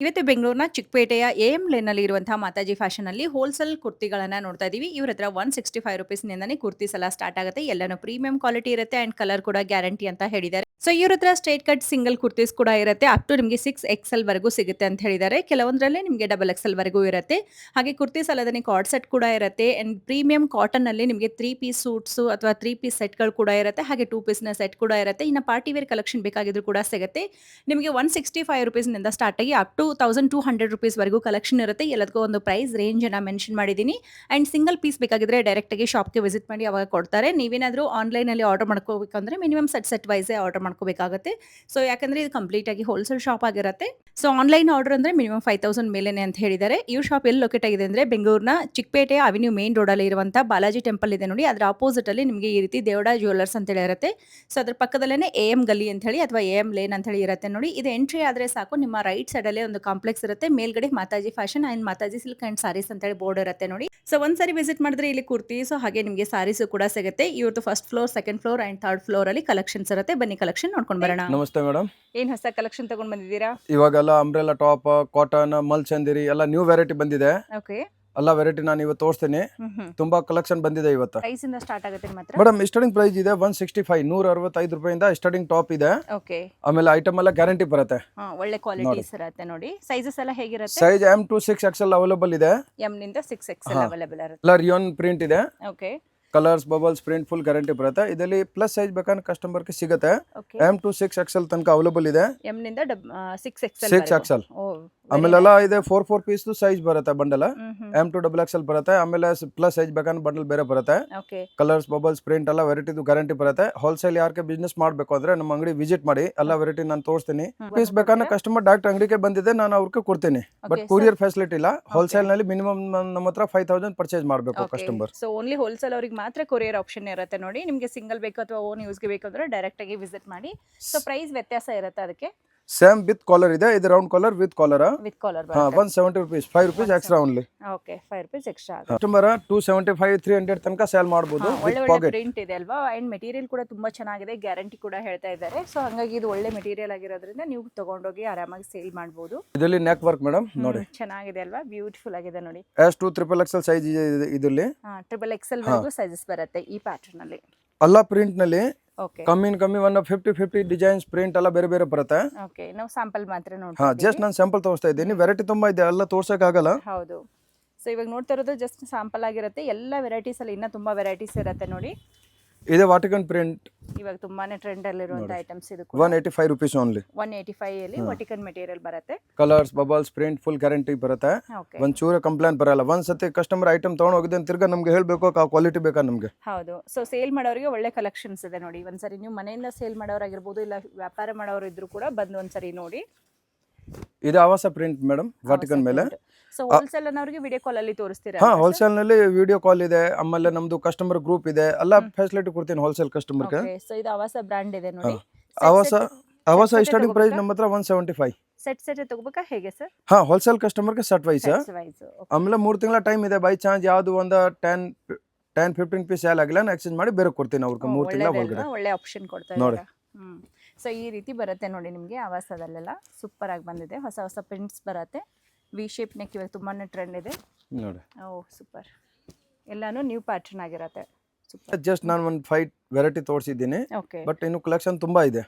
ಇವತ್ತು ಬೆಂಗಳೂರಿನ ಚಿಕ್ಕಪೇಟೆಯ ಎಎಂ ಲೇನ್‌ನಲ್ಲಿ ಇರುವಂತಹ ಮಾತಾಜಿ ಫ್ಯಾಷನ್‌ನಲ್ಲಿ ಹೋಲ್‌ಸೇಲ್ ಕುರ್ತಿಗಳನ್ನ ನೋಡ್ತಾ ಇದೀವಿ. ಇವ್ರ ಹತ್ರ ₹165 ನಿಂದಾನೇ ಕುರ್ತೀಸ್ ಎಲ್ಲ ಸ್ಟಾರ್ಟ್ ಆಗುತ್ತೆ. ಎಲ್ಲಾನು ಪ್ರೀಮಿಯಂ ಕ್ವಾಲಿಟಿ ಇರುತ್ತೆ ಅಂಡ್ ಕಲರ್ ಕೂಡ ಗ್ಯಾರಂಟಿ ಅಂತ ಹೇಳಿದ್ದಾರೆ. ಸೊ ಇವ್ರ ಹತ್ರ ಸ್ಟ್ರೇಟ್ ಕಟ್ ಸಿಂಗಲ್ ಕುರ್ತೀಸ್ ಕೂಡ ಇರುತ್ತೆ. ಅಪ್ ಟು ನಿಮಗೆ 6XL ವರೆಗೂ ಸಿಗುತ್ತೆ ಅಂತ ಹೇಳಿದ್ದಾರೆ. ಕೆಲವೊಂದರಲ್ಲಿ ನಿಮಗೆ ಡಬಲ್ ಎಕ್ಸ್ಎಲ್ ವರೆಗೂ ಇರುತ್ತೆ. ಹಾಗೆ ಕುರ್ತೀಸ್ ಅಲ್ಲದೆ ಕಾರ್ಡ್ ಸೆಟ್ ಕೂಡ ಇರುತ್ತೆ. ಅಂಡ್ ಪ್ರೀಮಿಯಂ ಕಾಟನ್ ಅಲ್ಲಿ ನಿಮಗೆ 3 ಪೀಸ್ ಸೂಟ್ಸ್ ಅಥವಾ 3 ಪೀಸ್ ಸೆಟ್‌ಗಳು ಕೂಡ ಇರುತ್ತೆ. ಹಾಗೆ 2 ಪೀಸ್‌ನ ಸೆಟ್ ಕೂಡ ಇರುತ್ತೆ. ಇನ್ನು ಪಾರ್ಟಿ ವೇರ್ ಕಲೆಕ್ಷನ್ ಬೇಕಾಗಿದ್ರು ಕೂಡ ಸಿಗುತ್ತೆ. ನಿಮಗೆ ₹165 ನಿಂದ ಸ್ಟಾರ್ಟ್ ಆಗಿ ಅಪ್ ಟು ₹1200 ವರೆಗೂ ಕಲೆಕ್ಷನ್ ಇರುತ್ತೆ. ಎಲ್ಲದಕ್ಕೂ ಒಂದು ಪ್ರೈಸ್ ರೇಂಜ್ ಅನ್ನ ಮೆನ್ಷನ್ ಮಾಡಿದ್ದೀನಿ. ಅಂಡ್ ಸಿಂಗಲ್ ಪೀಸ್ ಬೇಕಾಗಿದ್ರೆ ಡೈರೆಕ್ಟ್ ಆಗಿ ಶಾಪ್‌ಗೆ ವಿಸಿಟ್ ಮಾಡಿ ಅವಾಗ ಕೊಡ್ತಾರೆ. ನೀವೇನಾದ್ರೂ ಆನ್‌ಲೈನ್ ಅಲ್ಲಿ ಆರ್ಡರ್ ಮಾಡ್ಕೋಬೇಕಂದ್ರೆ ಮಿನಿಮಮ್ ಸೆಟ್ ವೈಸ್ ಆರ್ಡರ್ ಮಾಡ್ಕೋಬೇಕಾಗುತ್ತೆ. ಸೊ ಯಾಕಂದ್ರೆ ಇದು ಕಂಪ್ಲೀಟ್ ಆಗಿ ಹೋಲ್‌ಸೇಲ್ ಶಾಪ್ ಆಗಿರುತ್ತೆ. ಸೊ ಆನ್‌ಲೈನ್ ಆರ್ಡರ್ ಅಂದ್ರೆ ಮಿನಿಮಮ್ 5000 ಮೇಲೇನೆ ಅಂತ ಹೇಳಿದ್ದಾರೆ. ಈ ಶಾಪ್ ಎಲ್ಲಿ ಲೊಕೇಟ್ ಆಗಿದೆ ಅಂದ್ರೆ ಬೆಂಗಳೂರಿನ ಚಿಕ್ಕಪೇಟೆ ಅವೆನ್ಯೂ ಮೇನ್ ರೋಡ್ ಅಲ್ಲಿ ಇರುವಂತ ಬಾಲಾಜಿ ಟೆಂಪಲ್ ಇದೆ ನೋಡಿ. ಅದರ ಅಪೋಸಿಟ್ ಅಲ್ಲಿ ನಿಮಗೆ ಈ ರೀತಿ ದೇವಡ ಜ್ಯುವೆಲ್ಲರ್ಸ್ ಅಂತ ಹೇಳಿ ಇರುತ್ತೆ. ಸೊ ಅದ್ರ ಪಕ್ಕದಲ್ಲೇನೆ ಎಎಂ ಗಲ್ಲಿ ಅಂತ ಹೇಳಿ ಅಥವಾ ಎಎಂ ಲೇನ್ ಅಂತ ಹೇಳಿ ಇರುತ್ತೆ ನೋಡಿ. ಇದು ಎಂಟ್ರಿ ಆದ್ರೆ ಸಾಕು ನಿಮ್ಮ ರೈಟ್ ಸೈಡ್ ಅಲ್ಲಿ ಒಂದು ಕಾಂಪ್ಲೆಕ್ಸ್ ಇರುತ್ತೆ. ಮೇಲ್ಗಡೆ Mataji fashion and Mataji silk and sarees ಅಂತ ಹೇಳಿ ಬೋರ್ಡ್ ಇರುತ್ತೆ ನೋಡಿ. ಸೊ ಒಂದ್ಸರಿ ವಿಸಿಟ್ ಮಾಡಿದ್ರೆ ಇಲ್ಲಿ ಕುರ್ತೀಸ್ ಹಾಗೆ ನಿಮಗೆ ಸಾರೀಸ್ ಕೂಡ ಸಿಗುತ್ತೆ. ಇವ್ರದ್ದು first floor, second floor and third floor ಅಲ್ಲಿ ಕಲೆಕ್ಷನ್ಸ್ ಇರುತ್ತೆ. ಬನ್ನಿ ಕಲೆಕ್ಷನ್ ನೋಡ್ಕೊಂಡು ಬರೋಣ. ನಮಸ್ತೆ ಮೇಡಮ್. ಏನ್ ಹೊಸ ಕಲೆಕ್ಷನ್ ತಗೊಂಡ್ ಬಂದಿದ್ದೀರಾ? ಇವಾಗೆಲ್ಲ ಅಂಬ್ರೆಲಾ ಟಾಪ್, ಕಾಟನ್, ಮಲ್ಚಂದಿರಿ ಎಲ್ಲ ನ್ಯೂ ವೆರೈಟಿ ಬಂದಿದೆ. ಓಕೆ. ಎಲ್ಲ ವೆರೈಟಿ ನಾನು ಇವತ್ತು ತೋರಿಸ್ತೀನಿ. ತುಂಬಾ ಕಲೆಕ್ಷನ್ ಬಂದಿದೆ ಇವತ್ತು. ಪ್ರೈಸ್ ಇಂದ ಸ್ಟಾರ್ಟ್ ಆಗುತ್ತೆ ಮಾತ್ರ. ಮೇಡಮ್ ಸ್ಟಾರ್ಟಿಂಗ್ ಪ್ರೈಸ್ ಇದೆ ₹165 ₹165 ಸ್ಟಾರ್ಟಿಂಗ್ ಟಾಪ್ ಇದೆ. ಓಕೆ. ಆಮೇಲೆ ಐಟಮ್ ಎಲ್ಲ ಗ್ಯಾರಂಟಿ ಬರುತ್ತೆ. ಒಳ್ಳೆ ಕ್ವಾಲಿಟೀಸ್ ಇರುತ್ತೆ ನೋಡಿ. ಸೈಜಸ್ ಎಲ್ಲ ಹೇಗಿರುತ್ತೆ? Size M to 6XL available ಇದೆ. M ನಿಂದ 6XL ಅವೈಲೇಬಲ್ ಇರುತ್ತೆ. ಎಲ್ಲ ರಿಯೋನ್ ಪ್ರಿಂಟ್ ಇದೆ. Okay. Colours, bubbles, print full guarantee ಬರುತ್ತೆ. ಇದರಲ್ಲಿ ಪ್ಲಸ್ ಸೈಜ್ ಬೇಕಾದ್ರೆ ಕಸ್ಟಮರ್ಗೆ ಸಿಗುತ್ತೆ. M to 6XL ತನಕ ಅವೈಲೇಬಲ್ ಇದೆ. M ನಿಂದ 6XL 6XL. ಆಮೇಲೆಲ್ಲ ಇದೆ 4 ಪೀಸ್ ಸೈಜ್ ಬರುತ್ತೆ ಬಂಡಲ್. M to XXL ಬರುತ್ತೆ. ಆಮೇಲೆ ಪ್ಲಸ್ ಸೈಜ್ ಬೇಕಾದ್ರೆ ಬಂಡಲ್ ಬೇರೆ ಬರುತ್ತೆ. ಕಲರ್ಸ್, ಬಬಲ್ಸ್, ಪ್ರಿಂಟ್ ಎಲ್ಲ ವೆರೈಟಿದು ಗ್ಯಾರಂಟಿ ಬರುತ್ತೆ. ಹೋಲ್ಸೇಲ್ ಯಾರಿಗೆ ಬಿಸ್ನೆಸ್ ಮಾಡಬೇಕು ಅಂದ್ರೆ ನಮ್ಮ ಅಂಗಡಿ ವಿಸಿಟ್ ಮಾಡಿ. ಎಲ್ಲ ವೆರೈಟಿ ನಾನು ತೋರಿಸ್ತೀನಿ. ಪೀಸ್ ಬೇಕಾದ್ರೆ ಕಸ್ಟಮರ್ ಡೈರೆಕ್ಟ್ ಅಂಗಡಿಗೆ ಬಂದಿದೆ ನಾನು ಅವ್ರಿಗೆ ಕೊಡ್ತೀನಿ. ಬಟ್ ಕೊರಿಯರ್ ಫೆಸಿಲಿಟಿ ಇಲ್ಲ. ಹೋಲ್ಸೇಲ್ ನಲ್ಲಿ ಮಿನಿಮಮ್ ನಮ್ಮ ಹತ್ರ 5000 ಪರ್ಚೇಸ್ ಮಾಡಬೇಕು ಕಸ್ಟಮರ್. ಸೊ ಓನ್ಲಿ ಹೋಲ್ಸೇಲ್ ಅವ್ರಿಗೆ ಮಾತ್ರ ಕೊರಿಯರ್ ಆಪ್ಷನ್ ಇರುತ್ತೆ ನೋಡಿ. ನಿಮಗೆ ಸಿಂಗಲ್ ಬೇಕು ಅಥವಾ ಓನ್ ಯೂಸ್ಗೆ ಬೇಕು ಅಂದ್ರೆ ಡೈರೆಕ್ಟ್ ಆಗಿ ವಿಸಿಟ್ ಮಾಡಿ. ಸೊ ಪ್ರೈಸ್ ವ್ಯತ್ಯಾಸ ಇರುತ್ತೆ ಅದಕ್ಕೆ. ಸೇಮ್ ವಿತ್ ಕಾಲರ್ ಇದೆ. ಇದು round collar with collar. ₹170 ₹5 extra only. Okay, ₹5 extra. Customer 275 300 ತನಕ ಸೇಲ್ ಮಾಡಬಹುದು. ಒಳ್ಳೆ ಪ್ರಿಂಟ್ ಇದೆ ಅಲ್ವಾ? ಅಂಡ್ ಮೆಟೀರಿಯಲ್ ಕೂಡ ತುಂಬಾ ಚೆನ್ನಾಗಿದೆ. ಗ್ಯಾರಂಟಿ ಕೂಡ ಹೇಳ್ತಾ ಇದ್ದಾರೆ. ಸೊ ಹಾಗಾಗಿ ಇದು ಒಳ್ಳೆ ಮೆಟೀರಿಯಲ್ ಆಗಿರೋದ್ರಿಂದ ನೀವು ತಗೊಂಡೋಗಿ ಆರಾಮಾಗಿ ಸೇಲ್ ಮಾಡಬಹುದು. ಇದರಲ್ಲಿ ನೆಕ್ ವರ್ಕ್ ಮೇಡಮ್ ನೋಡಿ. ಚೆನ್ನಾಗಿದೆ ಅಲ್ವಾ? ಬ್ಯೂಟಿಫುಲ್ ಆಗಿದೆ ನೋಡಿ. S to XXL ಸೈಜ್ ಇದೆ ಇದರಲ್ಲಿ. XXL ವರೆಗೂ ಸೈಜಸ್ ಬರುತ್ತೆ ಈ ಪ್ಯಾಟರ್ನ್ ಅಲ್ಲಿ. ಎಲ್ಲ ಪ್ರಿಂಟ್ ನಲ್ಲಿ ಓಕೆ. ಕಮ್ಮಿ 50 ಡಿಸೈನ್ಸ್ ಪ್ರಿಂಟ್ ಎಲ್ಲ ಬೇರೆ ಬೇರೆ ಬರುತ್ತೆ. ಓಕೆ, ನಾವು ಸ್ಯಾಂಪಲ್ ಮಾತ್ರ ನೋಡ್ತಾ ಜಸ್ಟ್ ನಾನು ಸ್ಯಾಂಪಲ್ ತೋರಿಸ್ತಾ ಇದ್ದೀನಿ. ವೆರೈಟಿ ತುಂಬಾ ಇದೆ, ಎಲ್ಲ ತೋರ್ಸಕ್ ಆಗಲ್ಲ. ಹೌದು. ಸೊ ಇವಾಗ ನೋಡ್ತಾ ಇರೋದು ಜಸ್ಟ್ ಸ್ಯಾಂಪಲ್ ಆಗಿರುತ್ತೆ. ಎಲ್ಲ ವೆರೈಟೀಸ್ ಅಲ್ಲಿ ಇನ್ನ ತುಂಬಾ ವೆರೈಟೀಸ್ ಇರುತ್ತೆ ನೋಡಿ. ಇದೆ ವಾಟಿಕನ್ ಪ್ರಿಂಟ್. ಇವಾಗ ತುಂಬಾನೇ ಟ್ರೆಂಡ್ ಅಲ್ಲಿ ಇರುವಂತ ಐಟಮ್ಸ್ ಇದು. ₹185 ಓನ್ಲಿ. 185 ಅಲ್ಲಿ ವಾಟಿಕನ್ ಮೆಟೀರಿಯಲ್ ಬರುತ್ತೆ. Colours, bubbles, print full guarantee ಬರುತ್ತೆ. ಒಂದ್ ಚೂರ ಕಂಪ್ಲೇಂಟ್ ಬರಲ್ಲ. ಒಂದ್ಸತಿ ಕಸ್ಟಮರ್ ಐಟಮ್ ತಗೊಂಡ್ ಹೋಗಿದೆ ತಿರ್ಗಾ ನಮ್ಗೆ ಹೇಳ್ಬೇಕು ಕ್ವಾಲಿಟಿ ಬೇಕಾ ನಮ್ಗೆ. ಹೌದು. ಸೊ ಸೇಲ್ ಮಾಡೋರಿಗೆ ಒಳ್ಳೆ ಕಲೆಕ್ಷನ್ಸ್ ಇದೆ ನೋಡಿ. ಒಂದ್ಸರಿ ನೀವು ಮನೆಯಿಂದ ಸೇಲ್ ಮಾಡೋರಾಗಿರ್ಬೋದು ಇಲ್ಲ ವ್ಯಾಪಾರ ಮಾಡೋರು ಇದ್ರು ಕೂಡ ಬಂದು ಒಂದ್ಸರಿ ನೋಡಿ. ಇದು ಆವಾಸ ಪ್ರಿಂಟ್ ಮೇಡಮ್ ವಾಟಿಕನ್ ಮೇಲೆ. ಸೊ ಹೋಲ್ಸೇಲ್ ಅನ್ನೋರಿಗೆ ವಿಡಿಯೋ ಕಾಲ್ ಅಲ್ಲಿ ತೋರಿಸ್ತೀರಾ? ಹೋಲ್ಸೇಲ್ ನಲ್ಲಿ ವಿಡಿಯೋ ಕಾಲ್ ಇದೆ. ಆಮೇಲೆ ನಮ್ದು ಕಸ್ಟಮರ್ ಗ್ರೂಪ್ ಇದೆ. ಎಲ್ಲ ಫೆಸಿಲಿಟಿ ಕೊಡ್ತೀನಿ ಹೋಲ್ಸೇಲ್ ಕಸ್ಟಮರ್ ಗೆ. ಸೊ ಇದು ಆವಾಸ ಬ್ರಾಂಡ್ ಇದೆ ನೋಡಿ. ಆವಾಸ ಸ್ಟಾರ್ಟಿಂಗ್ ಪ್ರೈಸ್ ನಮ್ಮ ಹತ್ರ 175. ಸೆಟ್ ತಗೋಬೇಕಾ ಹೇಗೆ ಸರ್? ಹೋಲ್ಸೇಲ್ ಕಸ್ಟಮರ್ ಗೆ ಸೆಟ್ ವೈಸ್. ಆಮೇಲೆ 3 ತಿಂಗಳ ಟೈಮ್ ಇದೆ. ಬೈ ಚಾನ್ಸ್ ಯಾವ್ದು ಒಂದು 10-15 ಪೀಸ್ ಸೇಲ್ ಆಗಿಲ್ಲ ಎಕ್ಸ್ಚೇಂಜ್ ಮಾಡಿ ಬೇರೆ ಕೊಡ್ತೀನಿ ಅವ್ರಿಗೆ 3 ತಿಂಗಳ ಒಳಗಡೆ. ಒಳ್ಳೆ ಆಪ್ಷನ್ ಕೊಡ್ತಾ ಇದ್ದಾರೆ. ಸೊ ಈ ರೀತಿ ಬರುತ್ತೆ ನೋಡಿ ನಿಮಗೆ ಆವಾಸದಲ್ಲೆಲ್ಲ. ಸೂಪರ್ ಆಗಿ ಬಂದಿದೆ. ಹೊಸ ಹೊಸ ಪ್ರಿಂಟ್ಸ್ ಬರುತ್ತೆ. ವಿ ಶೇಪ್ ನೆಕ್ ಇವಾಗ ತುಂಬಾನೇ ಟ್ರೆಂಡ್ ಇದೆ ನೋಡಿ. ಓ ಸೂಪರ್. ಎಲ್ಲಾನು ನ್ಯೂ ಪ್ಯಾಟರ್ನ್ ಆಗಿರುತ್ತೆ. ಸೂಪರ್. ಜಸ್ಟ್ ನಾನು ಒಂದು 5 ವೆರೈಟಿ ತೋರಿಸಿದ್ದೀನಿ. ಬಟ್ ಇನ್ನು ಕಲೆಕ್ಷನ್ ತುಂಬಾ ಇದೆ.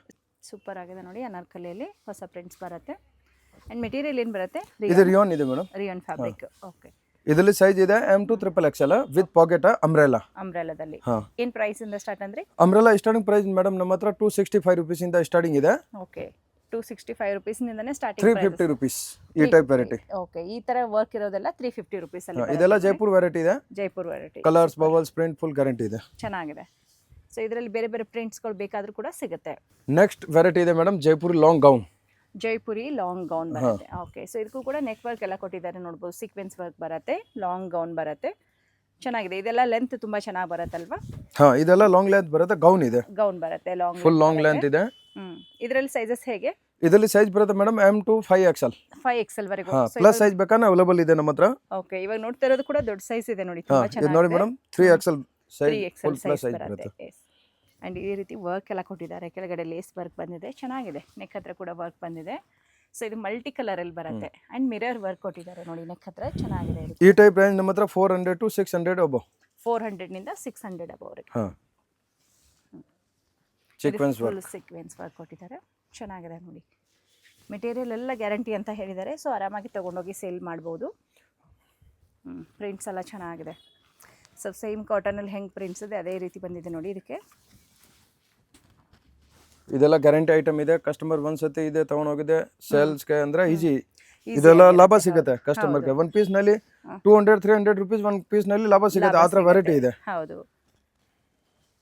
ಸೂಪರ್ ಆಗಿದೆ ನೋಡಿ. ಅನಾರ್ಕಲಿಯಲ್ಲಿ ಹೊಸ ಪ್ರಿಂಟ್ಸ್ ಬರುತ್ತೆ. ಅಂಡ್ ಮೆಟೀರಿಯಲ್ ಏನು ಬರುತ್ತೆ? ಇದು ರಿಯೋನ್ ಇದೆ ಮೇಡಮ್. Rayon fabric. ಓಕೆ. ಇದರಲ್ಲಿ ಸೈಜ್ ಇದೆ M to XXL with pocket umbrella. ಅಂಬ್ರೆಲಾದಲ್ಲಿ ಏನು ಪ್ರೈಸ್ ಇಂದ ಸ್ಟಾರ್ಟ್ ಅಂದ್ರೆ? ಅಂಬ್ರೆಲಾ ಸ್ಟಾರ್ಟಿಂಗ್ ಪ್ರೈಸ್ ಮೇಡಮ್ ನಮ್ಮ ಹತ್ರ ₹265 ಇಂದ ಸ್ಟಾರ್ಟಿಂಗ್ ಇದೆ. ಓಕೆ. ₹265 ನಿಂದನೇ ಸ್ಟಾರ್ಟಿಂಗ್. ₹350 ಈ ಟೈಪ್ ವೆರೈಟಿ. ಓಕೆ. ಈ ತರ ವರ್ಕ್ ಇರೋದೆಲ್ಲ ₹350 ಅಲ್ಲಿ. ಇದೆಲ್ಲ ಜೈಪುರ್ ವೆರೈಟಿ ಇದೆ. Jaipur variety. Colours, bubbles, print full guarantee ಇದೆ. ಚೆನ್ನಾಗಿದೆ. ಸೊ ಇದರಲ್ಲಿ ಬೇರೆ ಬೇರೆ ಪ್ರಿಂಟ್ಸ್ ಗಳು ಬೇಕಾದ್ರೂ ಕೂಡ ಸಿಗುತ್ತೆ. ನೆಕ್ಸ್ಟ್ ವೆರೈಟಿ ಇದೆ madam Jaipur long gown. Jaipuri long gown ಬರುತ್ತೆ. ಓಕೆ. ಸೊ ಇದಕ್ಕೂ ಕೂಡ ನೆಕ್ ವರ್ಕ್ ಎಲ್ಲ ಕೊಟ್ಟಿದ್ದಾರೆ ನೋಡ್ಬೋದು. ಸೀಕ್ವೆನ್ಸ್ ವರ್ಕ್ ಬರುತ್ತೆ. ಲಾಂಗ್ ಗೌನ್ ಬರುತ್ತೆ. ಚೆನ್ನಾಗಿದೆ. ಇದೆಲ್ಲ ಲೆಂತ್ ತುಂಬಾ ಚೆನ್ನಾಗಿ ಬರುತ್ತಲ್ವಾ? ಇದೆಲ್ಲ ಲಾಂಗ್ ಲೆಂತ್ ಬರುತ್ತೆ. ಗೌನ್ ಇದೆ. ಗೌನ್ ಬರುತ್ತೆ. ಫುಲ್ ಲಾಂಗ್ ಲೆಂತ್ ಇದೆ. ಇದರಲ್ಲಿ ಸೈಜಸ್ ಹೇಗೆ? ಇದರಲ್ಲಿ ಸೈಜ್ ಬರುತ್ತೆ madam M to 5XL. 5XL ವರೆಗೂ. ಪ್ಲಸ್ ಸೈಜ್ ಬೇಕಾದ್ರೆ ಅವೈಲೇಬಲ್ ಇದೆ ನಮ್ಮ ಹತ್ರ. ಓಕೆ. ಇವಾಗ ನೋಡ್ತಾ ಇರೋದು ಕೂಡ ದೊಡ್ಡ ಸೈಜ್ ಇದೆ ನೋಡಿ. ತುಂಬಾ ಚೆನ್ನಾಗಿದೆ. ನೋಡಿ madam 3XL size full plus size ಬರುತ್ತೆ. ಅಂಡ್ ಈ ರೀತಿ ವರ್ಕ್ ಎಲ್ಲ ಕೊಟ್ಟಿದ್ದಾರೆ. ಕೆಳಗಡೆ ಲೇಸ್ ವರ್ಕ್ ಬಂದಿದೆ. ಚೆನ್ನಾಗಿದೆ. ನೆಕ್ ಹತ್ರ ಕೂಡ ವರ್ಕ್ ಬಂದಿದೆ. ಸೊ ಇದು ಮಲ್ಟಿ ಕಲರ್ ಅಲ್ಲಿ ಬರುತ್ತೆ ಅಂಡ್ ಮಿರರ್ ವರ್ಕ್ ಕೊಟ್ಟಿದ್ದಾರೆ ನೋಡಿ ನೆಕ್ ಹತ್ರ ಚೆನ್ನಾಗಿದೆ ಇದು. ಈ ಟೈಪ್ ರೇಂಜ್ ನಮ್ಮ ಹತ್ರ 400 to 600 ಅಬೋ. 400 ನಿಂದ 600 ಅಬೌವ್ರಿಗೆ. ಹಾ ಸೀಕ್ವೆನ್ಸ್ ವರ್ಕ್. ಸೀಕ್ವೆನ್ಸ್ ವರ್ಕ್ ಕೊಟ್ಟಿದ್ದಾರೆ, ಚೆನ್ನಾಗಿದೆ ನೋಡಿ. ಮೆಟೀರಿಯಲ್ ಎಲ್ಲ ಗ್ಯಾರಂಟಿ ಅಂತ ಹೇಳಿದ್ದಾರೆ, ಸೊ ಆರಾಮಾಗಿ ತೊಗೊಂಡೋಗಿ ಸೇಲ್ ಮಾಡ್ಬೋದು. ಪ್ರಿಂಟ್ಸ್ ಎಲ್ಲ ಚೆನ್ನಾಗಿದೆ. ಸೊ ಸೇಮ್ ಕಾಟನಲ್ಲಿ ಹೆಂಗೆ ಪ್ರಿಂಟ್ಸ್ ಇದೆ ಅದೇ ರೀತಿ ಬಂದಿದೆ ನೋಡಿ. ಇದಕ್ಕೆ ಇದೆಲ್ಲ ಗ್ಯಾರಂಟಿ ಐಟಮ್ ಇದೆ. ಕಸ್ಟಮರ್ ಒಂದ್ಸತಿ ಇದೆ ತಗೊಂಡೋಗಿದೆ ಸೇಲ್ಸ್ಗೆ ಅಂದ್ರೆ ಈಸಿ, ಇದೆಲ್ಲ ಲಾಭ ಸಿಗುತ್ತೆ ಕಸ್ಟಮರ್ಗೆ. ಒನ್ ಪೀಸ್ ನಲ್ಲಿ 200-300 rupees ಒನ್ ಪೀಸ್ ನಲ್ಲಿ ಲಾಭ ಸಿಗುತ್ತೆ. ಆ ಥರ ವೆರೈಟಿ ಇದೆ. ಹೌದು.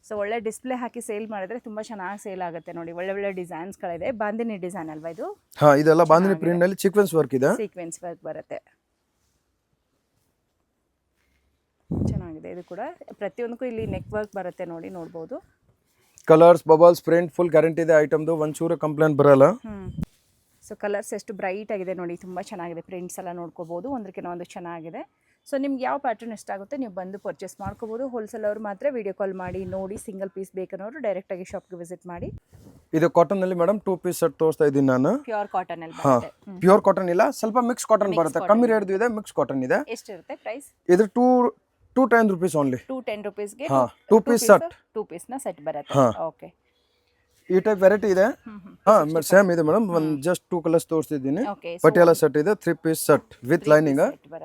ಸೊ ಒಳ್ಳೆ ಡಿಸ್ಪ್ಲೇ ಹಾಕಿ ಸೇಲ್ ಮಾಡಿದ್ರೆ ತುಂಬಾ ಚೆನ್ನಾಗಿ ಸೇಲ್ ಆಗುತ್ತೆ ನೋಡಿ. ಒಳ್ಳೆ ಒಳ್ಳೆ ಡಿಸೈನ್ಸ್ಗಳಿದೆ. ಬಾಂದಿನಿ ಡಿಸೈನ್ ಅಲ್ವಾ ಇದು? ಹಾ ಇದೆಲ್ಲ ಬಾಂದಿನಿ ಪ್ರಿಂಟ್ ನಲ್ಲಿ ಸೀಕ್ವೆನ್ಸ್ ವರ್ಕ್ ಇದೆ. ಸೀಕ್ವೆನ್ಸ್ ವರ್ಕ್ ಬರುತ್ತೆ, ಚೆನ್ನಾಗಿದೆ. ಇದು ಕೂಡ ಪ್ರತಿಯೊಂದಕ್ಕೂ ಇಲ್ಲಿ ನೆಕ್ ವರ್ಕ್ ಬರುತ್ತೆ ನೋಡಿ, ನೋಡ್ಬೋದು. Colours bubbles print full guarantee ಇದೆ ಐಟಮ್ದು, ಒಂಚೂರು ಕಂಪ್ಲೇಂಟ್ ಬರಲ್ಲ. ಸೊ ಕಲರ್ಸ್ ಎಷ್ಟು ಬ್ರೈಟ್ ಆಗಿದೆ ನೋಡಿ, ತುಂಬ ಚೆನ್ನಾಗಿದೆ. ಪ್ರಿಂಟ್ಸ್ ಎಲ್ಲ ನೋಡ್ಕೋಬೋದು, ಒಂದಕ್ಕಿಂತ ಒಂದು ಚೆನ್ನಾಗಿದೆ. ಸೊ ನಿಮ್ಗೆ ಯಾವ ಪ್ಯಾಟರ್ನ್ ಇಷ್ಟ ಆಗುತ್ತೆ ನೀವು ಬಂದು ಪರ್ಚೇಸ್ ಮಾಡ್ಕೋಬೋದು. ಹೋಲ್ಸೇಲ್ ಅವರು ಮಾತ್ರ ವಿಡಿಯೋ ಕಾಲ್ ಮಾಡಿ ನೋಡಿ, ಸಿಂಗಲ್ ಪೀಸ್ ಬೇಕನ್ನೋರು ಡೈರೆಕ್ಟಾಗಿ ಶಾಪ್ಗೆ ವಿಸಿಟ್ ಮಾಡಿ. ಇದು ಕಾಟನ್ ಅಲ್ಲಿ ಮೇಡಮ್ 2 ಪೀಸ್ ಸೆಟ್ ತೋರಿಸ್ತಾ ಇದ್ದೀನಿ ನಾನು. ಪ್ಯೂರ್ ಕಾಟನ್ ಅಲ್ಲಿ ಹಾ ಬರುತ್ತೆ. ಪ್ಯೂರ್ ಕಾಟನ್ ಇಲ್ಲ, ಸ್ವಲ್ಪ ಮಿಕ್ಸ್ ಕಾಟನ್ ಬರುತ್ತೆ. ಕಮ್ಮಿ ರೇಟ್ ಇದೆ, ಮಿಕ್ಸ್ ಕಾಟನ್ ಇದೆ. ಎಷ್ಟಿರುತ್ತೆ ಪ್ರೈಸ್? ಇದು 210 rupees ಓನ್ಲಿ. 210 rupeesಗೆ 2 ಪೀಸ್ ಸೆಟ್. 2 ಪೀಸ್ನ ಸೆಟ್ ಬರುತ್ತೆ. ಓಕೆ, ಈ ಟೈಪ್ ವೆರೈಟಿ ಇದೆ. ಹಾ ಸೇಮ್ ಇದೆ ಮೇಡಮ್. ಒಂದು ಜಸ್ಟ್ 2 ಕಲರ್ಸ್ ತೋರಿಸ್ತಿದ್ದೀನಿ. ಪಟಿಯಾಲ ಸೆಟ್ ಇದೆ 3 piece set with lining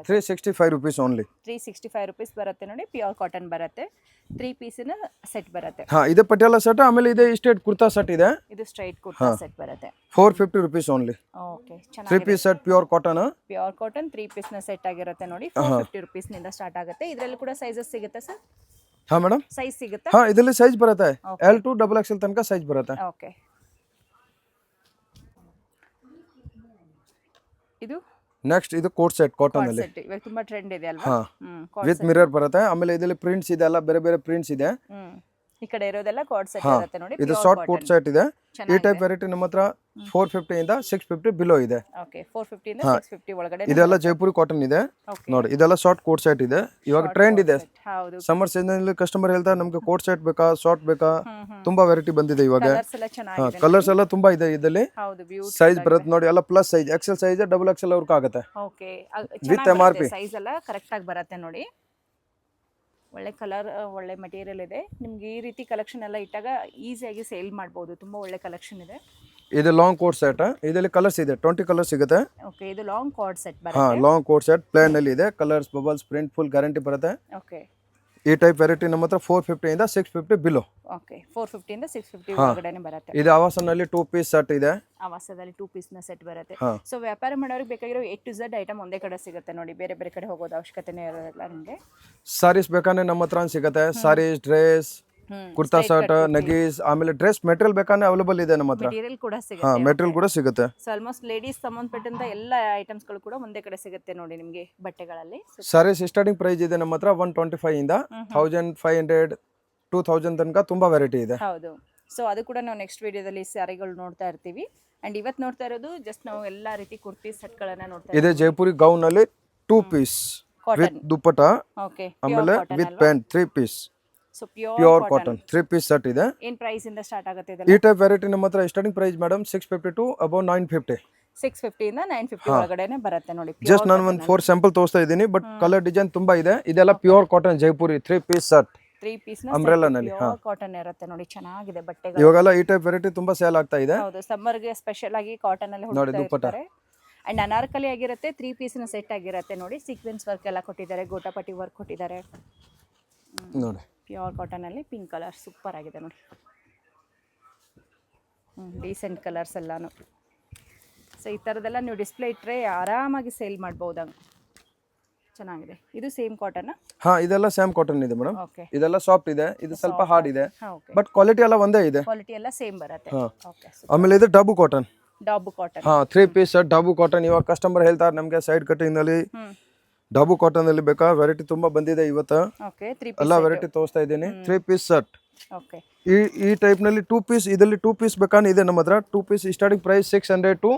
365 rupees only. 365 rupees ಬರುತ್ತೆ ನೋಡಿ. ಪ್ಯೂರ್ ಕಾಟನ್ ಬರುತ್ತೆ, 3 ಪೀಸಿನ ಸೆಟ್ ಬರುತ್ತೆ. ಹಾ ಇದು ಪಟಿಯಾಲ ಸೆಟ್. ಆಮೇಲೆ ಇದೆ ಸ್ಟ್ರೇಟ್ ಕುರ್ತಾ ಸೆಟ್ ಇದೆ. ಇದು ಸ್ಟ್ರೈಟ್ ಕುರ್ತಾ ಸೆಟ್ ಬರುತ್ತೆ. 450 rupees only. Okay, 3 piece set pure cotton. Pure cotton 3 ಪೀಸ್ನ ಸೆಟ್ ಆಗಿರುತ್ತೆ ನೋಡಿ. 450 rupees ನಿಂದ ಸ್ಟಾರ್ಟ್ ಆಗುತ್ತೆ. ಇದರಲ್ಲಿ ಕೂಡ ಸೈಜಸ್ ಸಿಗುತ್ತೆ ಸರ್? ಹಾ ಮೇಡಮ್, ಸೈಜ್ ಸಿಗುತ್ತೆ. ಹಾ ಇದರಲ್ಲಿ ಸೈಜ್ ಬರುತ್ತೆ. L to XXL ತನಕ ಸೈಜ್ ಬರುತ್ತೆ. ಓಕೆ, ಇದು ನೆಕ್ಸ್ಟ್ ಇದು ಕೋಟ್ ಸೆಟ್ ಕಾಟನ್ ಅಲ್ಲಿ. ಇವಾಗ ತುಂಬಾ ಟ್ರೆಂಡ್ ಇದೆ ಅಲ್ವಾ? ವಿತ್ ಮಿರರ್ ಬರುತ್ತೆ. ಆಮೇಲೆ ಇದರಲ್ಲಿ ಪ್ರಿಂಟ್ಸ್ ಇದೆ, ಎಲ್ಲ ಬೇರೆ ಬೇರೆ ಪ್ರಿಂಟ್ಸ್ ಇದೆ. ಈ ಕಡೆ ಇರೋದೆಲ್ಲ ಕೋಟ್ ಸೆಟ್ ಇರುತ್ತೆ ನೋಡಿ. ಇದು ಶಾರ್ಟ್ ಕೋಟ್ ಸೆಟ್ ಇದೆ. ಈ ಟೈಪ್ ವೆರೈಟಿ ನಮ್ಮ ಹತ್ರ 450 ಇಂದ 650 ಬಿಲೋ ಇದೆ. ಓಕೆ, 450 ಇಂದ 650 ಒಳಗಡೆ. ಇದೆಲ್ಲ ಜೈಪುರಿ ಕಾಟನ್ ಇದೆ ನೋಡಿ. ಇದೆಲ್ಲ ಶಾರ್ಟ್ ಕೋಟ್ ಸೆಟ್ ಇದೆ. ಇವಾಗ ಟ್ರೆಂಡ್ ಇದೆ. ಹೌದು, ಸಮ್ಮರ್ ಸೀಸನ್ ಅಲ್ಲಿ ಕಸ್ಟಮರ್ ಹೇಳ್ತಾರೆ ನಮ್ಗೆ ಕೋಟ್ ಸೆಟ್ ಬೇಕಾ, ಶಾರ್ಟ್ ಬೇಕಾ, ತುಂಬಾ ವೆರೈಟಿ ಬಂದಿದೆ ಇವಾಗ. ಕಲರ್ಸ್ ಎಲ್ಲ ಚೆನ್ನಾಗಿದೆ. ಕಲರ್ಸ್ ಎಲ್ಲ ತುಂಬಾ ಇದೆ ಇದರಲ್ಲಿ. ಹೌದು, ಬ್ಯೂಟಿಫುಲ್ ಸೈಜ್ ಬರುತ್ತೆ ನೋಡಿ, ಎಲ್ಲ plus size, XL size, XXL work ಆಗುತ್ತೆ. Okay, with MRP. ಸೈಜ್ ಎಲ್ಲ ಕರೆಕ್ಟ್ ಆಗಿ ಬರುತ್ತೆ ನೋಡಿ. ಒಳ್ಳೆ ಕಲರ್, ಒಳ್ಳೆ ಮೆಟೀರಿಯಲ್ ಇದೆ. ನಿಮ್ಗೆ ಈ ರೀತಿ ಕಲೆಕ್ಷನ್ ಎಲ್ಲ ಇಟ್ಟಾಗ ಈಸಿಯಾಗಿ ಸೇಲ್ ಮಾಡ್ಬೋದು. ತುಂಬಾ ಒಳ್ಳೆ ಕಲೆಕ್ಷನ್ ಇದೆ. ಇದು ಲಾಂಗ್ ಕೋಟ್ ಸೆಟ್. ಇದರಲ್ಲಿ ಕಲರ್ಸ್ ಇದೆ, 20 ಕಲರ್ಸ್ ಸಿಗುತ್ತೆ. ಓಕೆ, ಇದು ಲಾಂಗ್ ಕೋಟ್ ಸೆಟ್ ಹಾ ಬರುತ್ತೆ. ಲಾಂಗ್ ಕೋಟ್ ಸೆಟ್ ಪ್ಲೇನ್ ಅಲ್ಲಿ ಇದೆ. Colours bubbles print full guarantee ಬರುತ್ತೆ. ಓಕೆ, ಈ ಟೈಪ್ ವೆರೈಟಿ ನಮ್ಮ ಹತ್ರ 450 ಇಂದ 650 ಬಿಲೋ. ಓಕೆ, 450 ಇಂದ 650 ಒಳಗಡೆನೆ ಬರುತ್ತೆ. ಇದು ಆವಾಸನಲ್ಲಿ 2 ಪೀಸ್ ಸೆಟ್ ಇದೆ. ಆವಾಸದಲ್ಲಿ 2 ಪೀಸ್ನ ಸೆಟ್ ಬರುತ್ತೆ. ಸೊ ವ್ಯಾಪಾರ ಮಾಡೋರಿಗೆ ಬೇಕಾಗಿರೋ A to Z ಐಟಮ್ ಒಂದೇ ಕಡೆ ಸಿಗುತ್ತೆ ನೋಡಿ. ಬೇರೆ ಬೇರೆ ಕಡೆ ಹೋಗೋದು ಅವಶ್ಯಕತೆನೇ ಇರೋದಿಲ್ಲ ನಿಮಗೆ. ಸಾರೀಸ್ ಬೇಕಾದ್ರೆ ನಮ್ಮ ಹತ್ರ ಸಿಗುತ್ತೆ. ಸಾರೀಸ್, ಡ್ರೆಸ್, ಕುರ್ತಾ ಸೆಟ್, ನಗೀಸ್, ಆಮೇಲೆ ಡ್ರೆಸ್ ಮೆಟೀರಿಯಲ್ ಬೇಕಾದ್ರೆ ಅವೈಲೇಬಲ್ ಇದೆ ನಮ್ಮ ಹತ್ರ. ಮೆಟೀರಿಯಲ್ ಕೂಡ ಹಾ ಸಿಗುತ್ತೆ. ಮೆಟೀರಿಯಲ್ ಕೂಡ ಸಿಗುತ್ತೆ. ಸೊ ಆಲ್ಮೋಸ್ಟ್ ಲೇಡೀಸ್ ಸಂಬಂಧಪಟ್ಟಂತ ಎಲ್ಲ ಐಟಮ್ಸ್ ಗಳು ಕೂಡ ಒಂದೇ ಕಡೆ ಸಿಗುತ್ತೆ ನೋಡಿ ನಿಮಗೆ ಬಟ್ಟೆಗಳಲ್ಲಿ. ಸಾರೀಸ್ ಸ್ಟಾರ್ಟಿಂಗ್ ಪ್ರೈಸ್ ಇದೆ ನಮ್ಮ ಹತ್ರ 125 ಇಂದ 1500 2000 ತನಕ ತುಂಬಾ ವೆರೈಟಿ ಇದೆ. ಹೌದು. ಸೊ ಅದು ಕೂಡ ನಾವು ನೆಕ್ಸ್ಟ್ ವಿಡಿಯೋದಲ್ಲಿ ಸ್ಯಾರಿಗಳು ನೋಡ್ತಾ ಇರ್ತೀವಿ. ಅಂಡ್ ಇವತ್ತು ನೋಡ್ತಾ ಇರೋದು ಜಸ್ಟ್ ನಾವು ಎಲ್ಲಾ ರೀತಿ ಕುರ್ತಿ ಸೆಟ್ ಗಳನ್ನ ನೋಡ್ತಾ ಇದ್ದೀವಿ. ಇದೆ ಜೈಪುರಿ ಗೌನ್ ಅಲ್ಲಿ 2 ಪೀಸ್ ವಿತ್ ದುಪ್ಪಟ. ಓಕೆ, ಆಮೇಲೆ with pant 3 piece. So pure cotton 3 piece set ಇದೆ. ಏನ್ ಪ್ರೈಸ್ ಇಂದ ಸ್ಟಾರ್ಟ್ ಆಗುತ್ತೆ ಈ ಟೈಪ್ ವೆರೈಟಿ ನಮ್ಮ ಹತ್ರ starting price madam 650 to above 950. 650 ಇಂದ 950 ಒಳಗಡೆನೆ ಬರುತ್ತೆ ನೋಡಿ. ಜಸ್ಟ್ ನಾನು ಒಂದು 4 ಸ್ಯಾಂಪಲ್ ತೋರಿಸ್ತಾ ಇದ್ದೀನಿ, ಬಟ್ ಕಲರ್ ಡಿಸೈನ್ ತುಂಬಾ ಇದೆ. ಇದೆಲ್ಲ pure cotton Jaipuri 3 piece set. 3 piece umbrella ನಲ್ಲಿ ಕಾಟನ್ ಇರುತ್ತೆ ನೋಡಿ. ಚೆನ್ನಾಗಿದೆ ಬಟ್ಟೆಗಳು. ಇವಾಗೆಲ್ಲ ಈ ಟೈಪ್ ವೆರೈಟಿ ತುಂಬಾ ಸೇಲ್ ಆಗ್ತಾ ಇದೆ. ಹೌದು, ಸಮ್ಮರ್ ಗೆ ಸ್ಪೆಷಲ್ ಆಗಿ ಕಾಟನ್ ಅಲ್ಲಿ ನೋಡಿ ದುಪ್ಪಟ. ಅಂಡ್ ಅನಾರ್ಕಲಿ ಆಗಿರುತ್ತೆ. 3 ಪೀಸ್ನ ಸೆಟ್ ಆಗಿರುತ್ತೆ ನೋಡಿ. ಸೀಕ್ವೆನ್ಸ್ ವರ್ಕ್ ಎಲ್ಲ ಕೊಟ್ಟಿದ್ದಾರೆ, ಗೋಟಾಪಟಿ ವರ್ಕ್ ಕೊಟ್ಟಿದ್ದಾರೆ ನೋಡಿ. ಪ್ಯೂರ್ ಕಾಟನ್ ಅಲ್ಲಿ ಪಿಂಕ್ ಕಲರ್ ಸೂಪರ್ ಆಗಿದೆ ನೋಡಿ. ಡೀಸೆಂಟ್ ಕಲರ್ಸ್ ಎಲ್ಲಾನು. ಸೊ ಈ ಥರದ್ದೆಲ್ಲ ನೀವು ಡಿಸ್ಪ್ಲೇ ಇಟ್ಟರೆ ಆರಾಮಾಗಿ ಸೇಲ್ ಮಾಡ್ಬೋದು. ಚೆನ್ನಾಗಿದೆ. ಇದು ಸೇಮ್ ಕಾಟನ್. ಹಾ ಇದೆಲ್ಲ ಸೇಮ್ ಕಾಟನ್ ಇದೆ ಮೇಡಮ್. ಓಕೆ, ಇದೆಲ್ಲ ಸಾಫ್ಟ್ ಇದೆ, ಇದು ಸ್ವಲ್ಪ ಹಾರ್ಡ್ ಇದೆ, ಓಕೆ, ಬಟ್ ಕ್ವಾಲಿಟಿ ಎಲ್ಲ ಒಂದೇ ಇದೆ. ಕ್ವಾಲಿಟಿ ಎಲ್ಲ ಸೇಮ್ ಬರುತ್ತೆ. ಓಕೆ, ಆಮೇಲೆ ಇದು ಡಬ್ಬು ಕಾಟನ್. ಡಾಬು ಕಾಟನ್. ಹಾ 3 ಪೀಸ್ ಡಬ್ಬು ಕಾಟನ್. ಇವಾಗ ಕಸ್ಟಮರ್ ಹೇಳ್ತಾರೆ ನಮಗೆ ಸೈಡ್ ಕಟಿಂಗ್ ನಲ್ಲಿ ಡಬ್ಬು ಕಾಟನ್ ಅಲ್ಲಿ ಬೇಕಾ, ವೆರೈಟಿ ತುಂಬಾ ಬಂದಿದೆ ಇವತ್ತು. ಓಕೆ, 3 ಎಲ್ಲ ವೆರೈಟಿ ತೋರಿಸ್ತಾ ಇದ್ದೀನಿ. 3 ಪೀಸ್ ಸೆಟ್. ಓಕೆ, ಈ ಟೈಪ್ ನಲ್ಲಿ 2 ಪೀಸ್, ಇದರಲ್ಲಿ 2 ಪೀಸ್ ಬೇಕಾದ್ರೆ ಇದೆ ನಮ್ಮ ಹತ್ರ. 2 piece starting price 600 to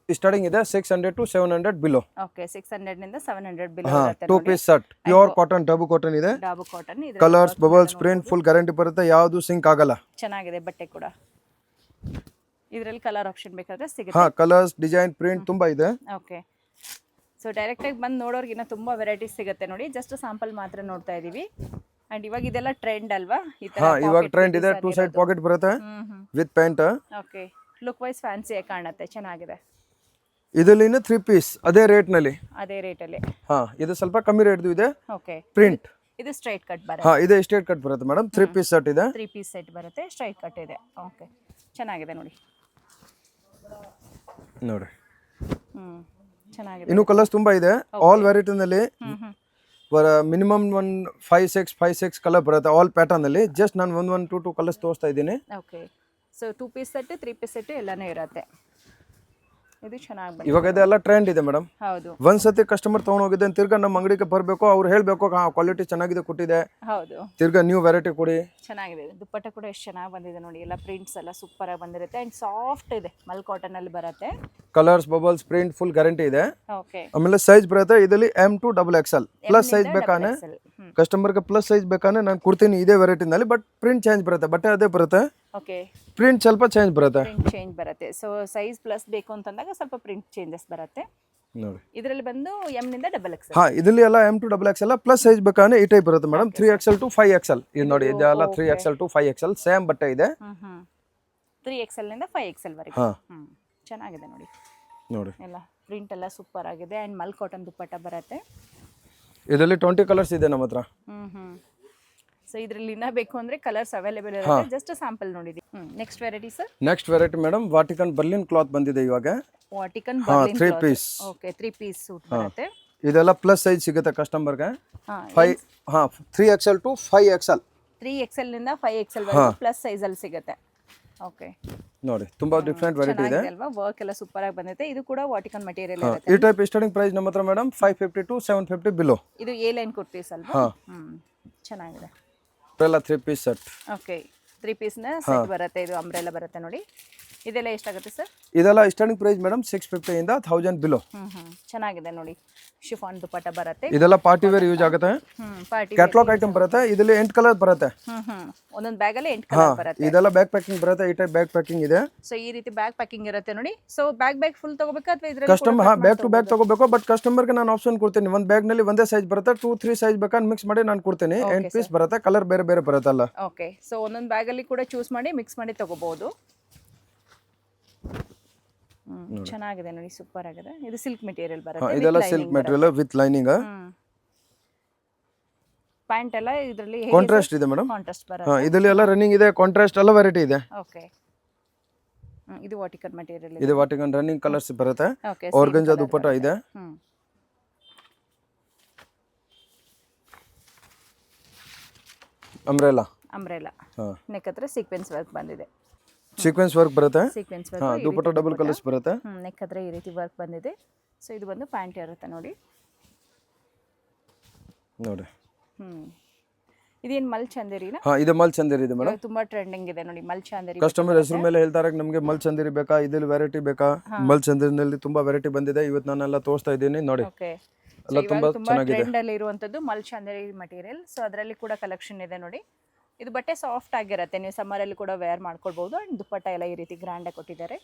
starting ಇದೆ 600 ಟು 700 ಬಿಲೋ. ಓಕೆ, 600 ನಿಂದ 700 ಬಿಲೋ ಬರುತ್ತೆ. 2 piece set pure cotton dabu cotton ಇದೆ. Dabu cotton. Colours bubbles print full guarantee ಬರುತ್ತೆ, ಯಾವುದು ಸಿಂಕ್ ಆಗಲ್ಲ. ಚೆನ್ನಾಗಿದೆ ಬಟ್ಟೆ ಕೂಡ. ಇದರಲ್ಲಿ ಕಲರ್ ಆಪ್ಷನ್ ಬೇಕಾದ್ರೆ ಹಾ ಸಿಗುತ್ತೆ. ಕಲರ್ಸ್ ಡಿಸೈನ್ ಪ್ರಿಂಟ್ ತುಂಬಾ ಇದೆ. ಓಕೆ. ಸೊ ಡೈರೆಕ್ಟಾಗಿ ಬಂದು ನೋಡೋರ್ಗಿನ್ನ ತುಂಬ ವೆರೈಟೀಸ್ ಸಿಗುತ್ತೆ ನೋಡಿ. ಜಸ್ಟ್ ಸ್ಯಾಂಪಲ್ ಮಾತ್ರ ನೋಡ್ತಾ ಇದೀವಿ. ಅಂಡ್ ಇವಾಗ ಇದೆಲ್ಲ ಟ್ರೆಂಡ್ ಅಲ್ವಾ ಈ ತರ. ಹಾ ಇವಾಗ ಟ್ರೆಂಡ್ ಇದೆ. 2 ಸೈಡ್ ಪಾಕೆಟ್ ಬರುತ್ತೆ with pant. Okay. Look wise fancy ಕಾಣುತ್ತೆ, ಚೆನ್ನಾಗಿದೆ. ಇದರಲ್ಲಿ 3 ಪೀಸ್ ಅದೇ ರೇಟ್ ನಲ್ಲಿ. ಅದೇ ರೇಟಲ್ಲಿ. ಹಾ ಇದು ಸ್ವಲ್ಪ ಕಮ್ಮಿ ರೇಟ್ ಇದೆ. ಓಕೆ. ಪ್ರಿಂಟ್. ಇದು ಸ್ಟ್ರೈಟ್ ಕಟ್ ಬರುತ್ತೆ. ಹಾ ಇದು ಸ್ಟ್ರೈಟ್ ಕಟ್ ಬರುತ್ತೆ ಮೇಡಮ್. 3 ಪೀಸ್ ಸೆಟ್ ಇದೆ. 3 ಪೀಸ್ ಸೆಟ್ ಬರುತ್ತೆ, ಸ್ಟ್ರೈಟ್ ಕಟ್ ಇದೆ. ಓಕೆ, ಚೆನ್ನಾಗಿದೆ ನೋಡಿ. ನೋಡಿ ಚೆನ್ನಾಗಿದೆ. ಇನ್ನು ಕಲರ್ಸ್ ತುಂಬಾ ಇದೆ. ಆಲ್ ವೆರೈಟಿ ನಲ್ಲಿ ಮಿನಿಮಮ್ 5-6 ಕಲರ್ ಬರುತ್ತೆ ಆಲ್ ಪ್ಯಾಟರ್ನ್ ಅಲ್ಲಿ. ಜಸ್ಟ್ ನಾನು 1-2 ಕಲರ್ಸ್ ತೋರಿಸ್ತಾ ಇದ್ದೀನಿ. Okay. So 2 piece set, 3 piece set ಎಲ್ಲಾನು ಇರುತ್ತೆ. ಇದು ಚೆನ್ನಾಗಿ ಬಂದಿದೆ. ಇವಾಗ ಇದೆಲ್ಲ ಟ್ರೆಂಡ್ ಇದೆ ಮೇಡಮ್. ಹೌದು. ಒಂದ್ಸತಿ ಕಸ್ಟಮರ್ ತಗೊಂಡ್ ಹೋಗಿದೆ ತಿರ್ಗಾ ನಮ್ಮ ಅಂಗಡಿಗೆ ಬರಬೇಕು, ಅವ್ರು ಹೇಳ್ಬೇಕು ಕ್ವಾಲಿಟಿ ಚೆನ್ನಾಗಿದೆ ಕೊಟ್ಟಿದೆ, ಹೌದು, ತಿರ್ಗಾ ನ್ಯೂ ವೆರೈಟಿ ಕೊಡಿ. ಚೆನ್ನಾಗಿದೆ. ದುಪ್ಪಟ್ಟ ಕೂಡ ಎಷ್ಟು ಚೆನ್ನಾಗಿ ಬಂದಿದೆ ನೋಡಿ. ಎಲ್ಲ ಪ್ರಿಂಟ್ಸ್ ಎಲ್ಲ ಸೂಪರ್ ಆಗಿ ಬಂದಿರುತ್ತೆ ಅಂಡ್ ಸಾಫ್ಟ್ ಇದೆ. ಮಲ್ ಕಾಟನ್ ಅಲ್ಲಿ ಬರುತ್ತೆ. Colours bubbles print full guarantee ಇದೆ. ಓಕೆ. ಆಮೇಲೆ ಸೈಜ್ ಬರುತ್ತೆ ಇದರಲ್ಲಿ M to XXL. Plus size ಬೇಕಾನೆ ಕಸ್ಟಮರ್ಗೆ ಪ್ಲಸ್ ಸೈಜ್ ಬೇಕಾನೆ ನಾನು ಕೊಡ್ತೀನಿ ಇದೇ ವೆರೈಟಿನಲ್ಲಿ. ಬಟ್ ಪ್ರಿಂಟ್ ಚೇಂಜ್ ಬರುತ್ತೆ, ಬಟ್ಟೆ ಅದೇ ಬರುತ್ತೆ. ಓಕೆ. ಪ್ರಿಂಟ್ ಸ್ವಲ್ಪ ಚೇಂಜ್ ಬರುತ್ತೆ. ಪ್ರಿಂಟ್ ಚೇಂಜ್ ಬರುತ್ತೆ. ಸೊ ಸೈಜ್ ಪ್ಲಸ್ ಬೇಕು ಅಂತಂದಾಗ ಸ್ವಲ್ಪ ಪ್ರಿಂಟ್ ಚೇಂಜಸ್ ಬರುತ್ತೆ ನೋಡಿ. ಇದರಲ್ಲಿ ಬಂದು M ನಿಂದ XXL. ಹಾ ಇದರಲ್ಲಿ ಎಲ್ಲ M to XXL. Plus size ಬೇಕಾನೆ ಈ ಟೈಪ್ ಬರುತ್ತೆ ಮೇಡಮ್. 3XL to 5XL. ಇದು ನೋಡಿ ಇದೆಲ್ಲ 3XL to 5XL ಸೇಮ್ ಬಟ್ಟೆ ಇದೆ. 3XL ನಿಂದ 5XL ವರೆಗೆ. ಚೆನ್ನಾಗಿದೆ ನೋಡಿ. ನೋಡಿ ಎಲ್ಲ ಪ್ರಿಂಟ್ ಎಲ್ಲ ಸೂಪರ್ ಆಗಿದೆ ಅಂಡ್ ಮಲ್ ಕಾಟನ್ ದುಪ್ಪಟ್ಟ ಬರುತ್ತೆ. ಇದರಲ್ಲಿ 20 ಕಲರ್ಸ್ ಇದೆ ನಮ್ಮ ಹತ್ರ. ಸೊ ಇದರಲ್ಲಿ ಇನ್ನ ಬೇಕು ಅಂದ್ರೆ ಕಲರ್ಸ್ ಅವೈಲೇಬಲ್ ಇರುತ್ತೆ. ಜಸ್ಟ್ ಸ್ಯಾಂಪಲ್ ನೋಡಿದ್ವಿ. Next variety sir. Next variety madam Vatican Berlin cloth ಬಂದಿದೆ ಇವಾಗ. Vatican Berlin 3 piece. Okay, 3 piece suit ಬರುತ್ತೆ. ಇದೆಲ್ಲ ಪ್ಲಸ್ ಸೈಜ್ ಸಿಗುತ್ತೆ ಕಸ್ಟಮರ್ಗೆ. 3XL to 5XL. 3XL ನಿಂದ 5XL ವರೆಗೆ ಪ್ಲಸ್ ಸೈಜ್ ಅಲ್ಲಿ ಸಿಗುತ್ತೆ. ಓಕೆ ನೋಡಿ ತುಂಬಾ ಡಿಫರೆಂಟ್ ವೆರೈಟಿ ಇದೆ ಅಲ್ವಾ. ವರ್ಕ್ ಎಲ್ಲ ಸೂಪರ್ ಆಗಿ ಬಂದಿದೆ. ಇದು ಕೂಡ ವಾಟಿಕನ್ ಮೆಟೀರಿಯಲ್ ಇರುತ್ತೆ. ಈ ಟೈಪ್ ಸ್ಟಾರ್ಟಿಂಗ್ ಪ್ರೈಸ್ ನಮ್ಮ ಹತ್ರ ಮೇಡಮ್ 550 to 750 ಬಿಲೋ. ಇದು ಎ ಲೈನ್ ಕುರ್ತೀಸ್ ಅಲ್ವಾ. ಚೆನ್ನಾಗಿದೆ. ಎಲ್ಲ 3 ಪೀಸ್ ಸೆಟ್. ಓಕೆ, 3 ಪೀಸ್ ನ ಸೆಟ್ ಬರುತ್ತೆ. ಇದು ಅಂಬ್ರೆಲಾ ಬರುತ್ತೆ ನೋಡಿ. ಇದೆಲ್ಲ ಎಷ್ಟಾಗುತ್ತೆ ಸರ್? ಇದೆಲ್ಲ ಸ್ಟಾರ್ಟಿಂಗ್ ಪ್ರೈಸ್ ಮೇಡಮ್ 650 ಇಂದ 1000 ಬಿಲೋ. ಚೆನ್ನಾಗಿದೆ ನೋಡಿ. ಶಿಫಾನ್ ದುಪ್ಪಟ್ಟ ಬರುತ್ತೆ. ಇದೆಲ್ಲ ಪಾರ್ಟಿ ವೇರ್ ಯೂಸ್ ಆಗುತ್ತೆ. ಪಾರ್ಟಿ ಕ್ಯಾಟಲಾಗ್ ಐಟಮ್ ಬರುತ್ತೆ. ಇದರಲ್ಲಿ 8 ಕಲರ್ ಬರುತ್ತೆ. ಒಂದೊಂದು ಬ್ಯಾಗ್ ಅಲ್ಲಿ 8 ಕಲರ್ ಬರುತ್ತೆ. ಇದೆಲ್ಲ ಬ್ಯಾಗ್ ಪ್ಯಾಕಿಂಗ್ ಬರುತ್ತೆ. ಈ ಟೈಪ್ ಬ್ಯಾಗ್ ಪ್ಯಾಕಿಂಗ್ ಇದೆ. ಸೊ ಈ ರೀತಿ ಬ್ಯಾಗ್ ಪ್ಯಾಕಿಂಗ್ ಇರುತ್ತೆ ನೋಡಿ. ಸೊ ಬ್ಯಾಗ್ ಫುಲ್ ತಗೋಬೇಕಾ ಅಥವಾ ಇದರಲ್ಲಿ ಕಸ್ಟಮರ್ ಬ್ಯಾಗ್ ಟು ಬ್ಯಾಗ್ ತಗೋಬೇಕು. ಬಟ್ ಕಸ್ಟಮರ್ ಗೆ ನಾನು ಆಪ್ಷನ್ ಕೊಡ್ತೀನಿ. ಒಂದು ಬ್ಯಾಗ್ ನಲ್ಲಿ ಒಂದೇ ಸೈಜ್ ಬರುತ್ತೆ. 2-3 ಸೈಜ್ ಬೇಕಾದ್ರೆ ಮಿಕ್ಸ್ ಮಾಡಿ ನಾನು ಕೊಡ್ತೀನಿ. 8 ಪೀಸ್ ಬರುತ್ತೆ. ಕಲರ್ ಬೇರೆ ಬೇರೆ ಬರುತ್ತಲ್ಲ. ಓಕೆ. ಸೊ ಒಂದೊಂದು ಬ್ಯಾಗ್ ಅಲ್ಲಿ ಕೂಡ ಚೂಸ್ ಮಾಡಿ ಮಿಕ್ಸ್ ಮಾಡಿ ತಗೋಬಹುದು. ಚೆನ್ನಾಗಿದೆ ನೋಡಿ, ಸೂಪರ್ ಆಗಿದೆ. ಇದು ಸಿಲ್ಕ್ ಮೆಟೀರಿಯಲ್ ಬರುತ್ತೆ. ಇದೆಲ್ಲ silk material with lining. Pant ಎಲ್ಲ ಇದರಲ್ಲಿ ಕಾಂಟ್ರಾಸ್ಟ್ ಇದೆ ಮೇಡಮ್. ಕಾಂಟ್ರಾಸ್ಟ್ ಬರುತ್ತೆ. ಇದರಲ್ಲಿ ಎಲ್ಲ ರನ್ನಿಂಗ್ ಇದೆ. ಕಾಂಟ್ರಾಸ್ಟ್ ಎಲ್ಲ ವೆರೈಟಿ ಇದೆ. ಓಕೆ. ಇದು ವಾಟಿಕನ್ ಮೆಟೀರಿಯಲ್ ಇದು ವಾಟಿಕನ್ ರನ್ನಿಂಗ್ ಕಲರ್ಸ್ ಬರುತ್ತೆ. ಓಕೆ. ಆರ್ಗಂಜಾ ದುಪ್ಪಟ್ಟ ಇದೆ. ಅಂಬ್ರೆಲಾ. ನೆಕ್ ಹತ್ರ ಸೀಕ್ವೆನ್ಸ್ ವರ್ಕ್ ಬಂದಿದೆ. ಸೀಕ್ವೆನ್ಸ್ ವರ್ಕ್ ಬರುತ್ತೆ. ಸೀಕ್ವೆನ್ಸ್ ದುಪ್ಪಟ್ಟ ಡಬಲ್ ಕಲರ್ಸ್ ಬರುತ್ತೆ. ನೆಕ್ ಹತ್ರ ಈ ರೀತಿ ವರ್ಕ್ ಬಂದಿದೆ. ಸೊ ಇದು ಬಂದು ಪ್ಯಾಂಟ್ ಇರುತ್ತೆ ನೋಡಿ. ನೋಡಿ ಇದೇನು ಮಲ್ ಚಂದೇರಿನಾ? ಇದು ಮಲ್ ಚಂದೇರಿ ಇದೆ ಮೇಡಮ್. ತುಂಬಾ ಟ್ರೆಂಡಿಂಗ್ ಇದೆ ನೋಡಿ ಮಲ್ ಚಂದೇರಿ. ಕಸ್ಟಮರ್ ಹೆಸರು ಮೇಲೆ ಹೇಳ್ತಾರೆ ನಮಗೆ ಮಲ್ ಚಂದೇರಿ ಬೇಕಾ, ಇದ್ರಲ್ಲಿ ವೆರೈಟಿ ಬೇಕಾ. ಮಲ್ ಚಂದೇರಿನಲ್ಲಿ ತುಂಬಾ ವೆರೈಟಿ ಬಂದಿದೆ. ಇವತ್ತು ನಾನೆಲ್ಲ ತೋರಿಸ್ತಾ ಇದ್ದೀನಿ ನೋಡಿ. ಎಲ್ಲ ತುಂಬಾ ಚೆನ್ನಾಗಿದೆ. ಟ್ರೆಂಡ್ ಅಲ್ಲಿ ಇರುವಂತದ್ದು ಮಲ್ ಚಂದೇರಿ ಮಟೀರಿಯಲ್. ಸೊ ಅದರಲ್ಲಿ ಕೂಡ ಕಲೆಕ್ಷನ್ ಇದೆ ನೋಡಿ. ಇದು ಬಟ್ಟೆ ಸಾಫ್ಟ್ ಆಗಿರುತ್ತೆ. ನೀವು ಸಮ್ಮರ್ ಅಲ್ಲಿ ಕೂಡ ವೇರ್ ಮಾಡ್ಕೊಳ್ಬಹುದು. ಅಂಡ್ ದುಪ್ಪಟ್ಟ ಎಲ್ಲ ಈ ರೀತಿ ಗ್ರ್ಯಾಂಡ್ ಆಗಿ ಕೊಟ್ಟಿದ್ದಾರೆ.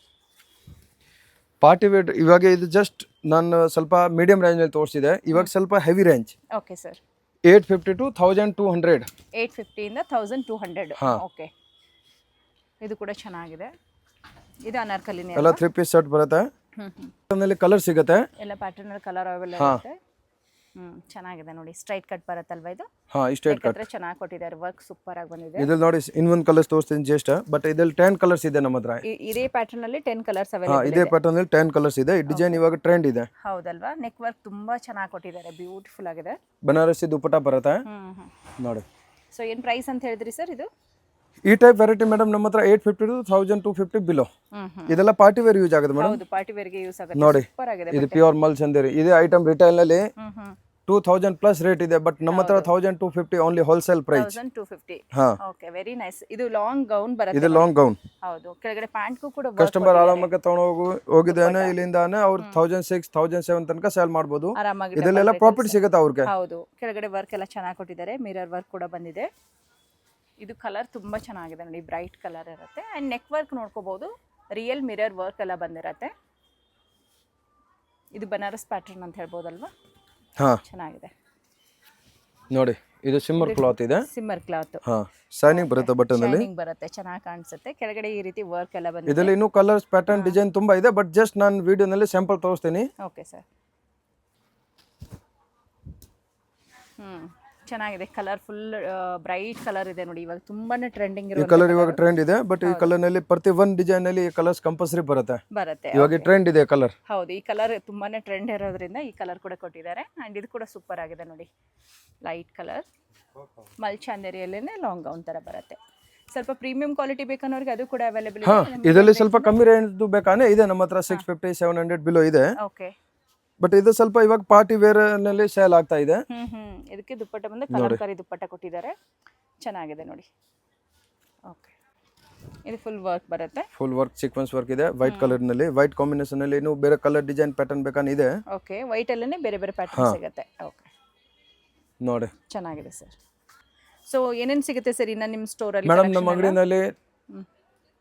ಪಾರ್ಟಿ ವೇರ್ ಇವಾಗ ಇದು ಜಸ್ಟ್ ನಾನು ಸ್ವಲ್ಪ ಮೀಡಿಯಂ ರೇಂಜ್ ಅಲ್ಲಿ ತೋರಿಸಿದೆ. ಇವಾಗ ಸ್ವಲ್ಪ heavy range. Okay sir. 850 to 1200. 850 ಇಂದ 1200. ಓಕೆ. ಇದು ಕೂಡ ಚೆನ್ನಾಗಿದೆ. ಇದು ಅನಾರ್ಕಲಿನೇ ಎಲ್ಲ 3 ಪೀಸ್ ಸೆಟ್ ಬರುತ್ತೆ. ಅದರಲ್ಲಿ ಕಲರ್ ಸಿಗುತ್ತೆ. ಎಲ್ಲ ಪ್ಯಾಟರ್ನ್ ಅಲ್ಲಿ ಕಲರ್ ಅವೈಲೇಬಲ್ ಇರುತ್ತೆ. ಚೆನ್ನಾಗಿದೆ ನೋಡಿ. ಸ್ಟ್ರೈಟ್ ಕಟ್ ಬರುತ್ತಲ್ವಾ ಇದು? ಸ್ಟ್ರೈಟ್ ಕಟ್ ಚೆನ್ನಾಗಿ ಕೊಟ್ಟಿದ್ದಾರೆ. ವರ್ಕ್ ಸೂಪರ್ ಆಗಿ ಬಂದಿದೆ. ಇದ್ರಲ್ಲಿ ನೋಡಿ ಇನ್ನೊಂದು ಕಲರ್ಸ್ ತೋರಿಸ್ತೀನಿ ಜಸ್ಟ್. ಬಟ್ ಇದ್ರಲ್ಲಿ 10 ಕಲರ್ಸ್ ಇದೆ ನಮ್ಮ ಹತ್ರ. ಇದೇ ಪ್ಯಾಟರ್ನ್ ಅಲ್ಲಿ 10 ಕಲರ್ಸ್ ಅವೈಲೇಬಲ್ ಇದೆ. ಇದೇ ಪ್ಯಾಟರ್ನ್ ಅಲ್ಲಿ 10 ಕಲರ್ಸ್ ಇದೆ. ಈ ಡಿಸೈನ್ ಇವಾಗ ಟ್ರೆಂಡ್ ಇದೆ. ಹೌದಲ್ವಾ? ನೆಕ್ ವರ್ಕ್ ತುಂಬಾ ಚೆನ್ನಾಗಿ ಕೊಟ್ಟಿದ್ದಾರೆ. ಬ್ಯೂಟಿಫುಲ್ ಆಗಿದೆ. ಬನಾರಸಿ ದುಪ್ಪಟ್ಟ ಬರುತ್ತೆ ನೋಡಿ. ಸೊ ಏನ್ ಪ್ರೈಸ್ ಅಂತ ಹೇಳಿದ್ರಿ ಸರ್ ಇದು? ಈ ಟೈಪ್ ವೆರೈಟಿ ಮೇಡಮ್ ನಮ್ಮ ಹತ್ರ 850 to 1250 ಬಿಲೋ. ಇದೆಲ್ಲ ಪಾರ್ಟಿ ವೇರ್ ಯೂಸ್ ಆಗುತ್ತೆ ಮೇಡಮ್. ಹೌದು, ಪಾರ್ಟಿ ವೇರ್ ಗೆ ಯೂಸ್ ಆಗುತ್ತೆ. ನೋಡಿ ಸೂಪರ್ ಆಗಿದೆ. ಇದು ಪ್ಯೂರ್ ಮಲ್ ಚಂದೇರಿ. ಇದೇ ಐಟಮ್ ರಿಟೇಲ್ ನಲ್ಲಿ 2000 ಪ್ಲಸ್ ರೇಟ್ ಇದೆ. ಬಟ್ ನಮ್ಮ ಹತ್ರ 1250 only wholesale price. 1250. Okay, very nice. ಇದು ಲಾಂಗ್ ಗೌನ್ ಬರುತ್ತೆ. ಇದು ಲಾಂಗ್ ಗೌನ್. ಹೌದು, ಕೆಳಗಡೆ ಪ್ಯಾಂಟ್ ಕೂಡ ಕಸ್ಟಮರ್ ಆರಾಮಾಗಿ ತಗೊಂಡು ಹೋಗಿದ್ದಾನೆ. ಇಲ್ಲಿಂದಾನೆ ಅವ್ರು 1600 1700 ತನಕ ಸೇಲ್ ಮಾಡಬಹುದು. ಇದೆಲ್ಲ ಪ್ರಾಫಿಟ್ ಸಿಗುತ್ತೆ ಅವ್ರಿಗೆ. ಹೌದು, ಕೆಳಗಡೆ ವರ್ಕ್ ಎಲ್ಲ ಚೆನ್ನಾಗಿ ಕೊಟ್ಟಿದ್ದಾರೆ. ಮಿರರ್ ವರ್ಕ್ ಕೂಡ ಬಂದಿದೆ. ಇದು ಕಲರ್ ತುಂಬಾ ಚೆನ್ನಾಗಿದೆ ನೋಡಿ. ಬ್ರೈಟ್ ಕಲರ್ ಇರುತ್ತೆ. ಅಂಡ್ ನೆಕ್ ವರ್ಕ್ ನೋಡ್ಕೋಬಹುದು. ರಿಯಲ್ ಮಿರರ್ ವರ್ಕ್ ಎಲ್ಲ ಬಂದಿರತ್ತೆ. ಇದು ಬನಾರಸ್ ಪ್ಯಾಟರ್ನ್ ಅಂತ ಹೇಳ್ಬೋದಲ್ವಾ? ಹಾ ಚೆನ್ನಾಗಿದೆ ನೋಡಿ, ಇದು ಸಿಮ್ಮರ್ ಕ್ಲಾತ್ ಇದೆ. ಸಿಮ್ಮರ್ ಕ್ಲಾತ್ ಹಾ ಶೈನಿಂಗ್ ಬರುತ್ತೆ ಬಟನ್ ಅಲ್ಲಿ. ಶೈನಿಂಗ್ ಬರುತ್ತೆ, ಚೆನ್ನಾಗಿ ಕಾಣಿಸುತ್ತೆ. ಕೆಳಗಡೆ ಈ ರೀತಿ ವರ್ಕ್ ಎಲ್ಲ ಬಂದಿದೆ. ಇದರಲ್ಲಿ ಇನ್ನೂ ಕಲರ್ಸ್ ಪ್ಯಾಟರ್ನ್ ಡಿಸೈನ್ ತುಂಬಾ ಇದೆ, ಬಟ್ ಜಸ್ಟ್ ನಾನು ವಿಡಿಯೋನಲ್ಲಿ ಸ್ಯಾಂಪಲ್ ತೋರಿಸ್ತೀನಿ. Okay sir. ಚೆನ್ನಾಗಿದೆ. ಕಲರ್ ಫುಲ್ ಬ್ರೈಟ್ ಕಲರ್ ಇದೆ ನೋಡಿ. ಇವಾಗ ತುಂಬಾನೇ ಟ್ರೆಂಡಿಂಗ್ ಈ ಇರೋ ಕಲರ್ ಇವಾಗ ಟ್ರೆಂಡ್ ಇದೆ, ಬಟ್ ಈ ಕಲರ್ ನಲ್ಲಿ ಪ್ರತಿ ಒಂದು ಡಿಸೈನ್ ನಲ್ಲಿ ಈ ಕಲರ್ಸ್ ಕಂಪಲ್ಸರಿ ಬರುತ್ತೆ. ಬರುತ್ತೆ. ಇವಾಗ ಟ್ರೆಂಡ್ ಇದೆ ಕಲರ್. ಹೌದು, ಈ ಕಲರ್ ತುಂಬಾನೇ ಟ್ರೆಂಡ್ ಇರೋದ್ರಿಂದ ಈ ಕಲರ್ ಕೂಡ ಕೊಟ್ಟಿದ್ದಾರೆ. ಅಂಡ್ ಇದು ಕೂಡ ಸೂಪರ್ ಆಗಿದೆ ನೋಡಿ. ಲೈಟ್ ಕಲರ್ ಮಲ್ಚಾಂದೇರಿಯಲ್ಲೇನೆ ಲಾಂಗ್ ಗೌನ್ ತರ ಬರುತ್ತೆ. ಸ್ವಲ್ಪ ಪ್ರೀಮಿಯಂ ಕ್ವಾಲಿಟಿ ಬೇಕನ್ನೋರಿಗೆ ಅದು ಕೂಡ ಅವೈಲೇಬಲ್ ಹಾ ಇದೆ. ಇದರಲ್ಲಿ ಸ್ವಲ್ಪ ಕಮ್ಮಿ ರೇಂಜ್ ಬೇಕಾನೆ ಇದೆ ನಮ್ಮ ಹತ್ರ. 650 700 ಬಿಲೋ ಇದೆ. ಓಕೆ. ಬಟ್ ಇದು ಸ್ವಲ್ಪ ಇವಾಗ ಪಾರ್ಟಿ ವೇರ್ ನಲ್ಲಿ ಸೇಲ್ ಆಗ್ತಾ ಇದೆ. ಇದಕ್ಕೆ ದುಪ್ಪಟ್ಟ ಬಂದು ಕಲಂಕಾರಿ ದುಪ್ಪಟ್ಟ ಕೊಟ್ಟಿದ್ದಾರೆ. ಚೆನ್ನಾಗಿದೆ ನೋಡಿ. ಓಕೆ. ಇದು ಫುಲ್ ವರ್ಕ್ ಬರುತ್ತೆ. ಫುಲ್ ವರ್ಕ್ ಸೀಕ್ವೆನ್ಸ್ ವರ್ಕ್ ಇದೆ ವೈಟ್ ಕಲರ್ ನಲ್ಲಿ. ವೈಟ್ ಕಾಂಬಿನೇಷನ್ ನಲ್ಲಿ ಇನ್ನು ಬೇರೆ ಕಲರ್ ಡಿಸೈನ್ ಪ್ಯಾಟರ್ನ್ ಬೇಕಾನೆ ಇದೆ. ಓಕೆ. ವೈಟ್ ಅಲ್ಲೇ ಬೇರೆ ಬೇರೆ ಪ್ಯಾಟರ್ನ್ ಸಿಗುತ್ತೆ. ಓಕೆ. ನೋಡಿ ಚೆನ್ನಾಗಿದೆ ಸರ್. ಸೊ ಏನೇನು ಸಿಗುತ್ತೆ ಸರ್ ಇನ್ನ ನಿಮ್ಮ ಸ್ಟೋರ್ ಅಲ್ಲಿ? ಮೇಡಮ್ ನಮ್ಮ ಅಂಗಡಿನಲ್ಲಿ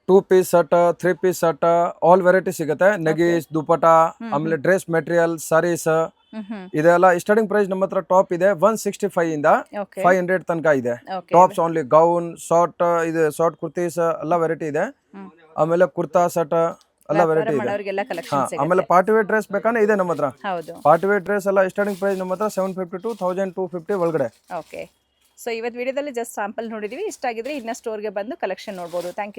2 ಪೀಸ್ ಸಟ್, 3 ಪೀಸ್ ಸಟ್, ಆಲ್ ವೆರೈಟಿ ಸಿಗುತ್ತೆ. ನಗೀಸ್, ದುಪಟ, ಆಮೇಲೆ ಡ್ರೆಸ್ ಮೆಟೀರಿಯಲ್, ಸಾರೀಸ್ ಇದೆಲ್ಲ ಸ್ಟಾರ್ಟಿಂಗ್ ಪ್ರೈಸ್ ನಮ್ಮ ಹತ್ರ ಟಾಪ್ ಇದೆ 165 ಇಂದ 500 ತನಕ ಇದೆ. ಟಾಪ್ಸ್ ಓನ್ಲಿ, ಗೌನ್, ಶಾರ್ಟ್, ಇದು ಶಾರ್ಟ್ ಕುರ್ತೀಸ್ ಎಲ್ಲ ವೆರೈಟಿ ಇದೆ. ಆಮೇಲೆ ಕುರ್ತಾ ಸಟ್ ಎಲ್ಲ ವೆರೈಟಿ ಇದೆ. ಆಮೇಲೆ ಪಾರ್ಟಿ ವೇರ್ ಡ್ರೆಸ್ ಬೇಕಾನೆ ಇದೆ ನಮ್ಮ ಹತ್ರ. ಪಾರ್ಟಿ ವೇರ್ ಡ್ರೆಸ್ ಎಲ್ಲ ಸ್ಟಾರ್ಟಿಂಗ್ ಪ್ರೈಸ್ ನಮ್ಮ ಹತ್ರ 750 to 1250 ಒಳಗಡೆ. ಓಕೆ. ಸೊ ಇವತ್ತು ವಿಡಿಯೋದಲ್ಲಿ ಜಸ್ಟ್ ಸ್ಯಾಂಪಲ್ ನೋಡಿದೀವಿ. ಇಷ್ಟ ಆಗಿದ್ರೆ ಇನ್ನ ಸ್ಟೋರ್ಗೆ ಬಂದು ಕಲೆಕ್ಷನ್ ನೋಡ್ಬೋದು. Thank you.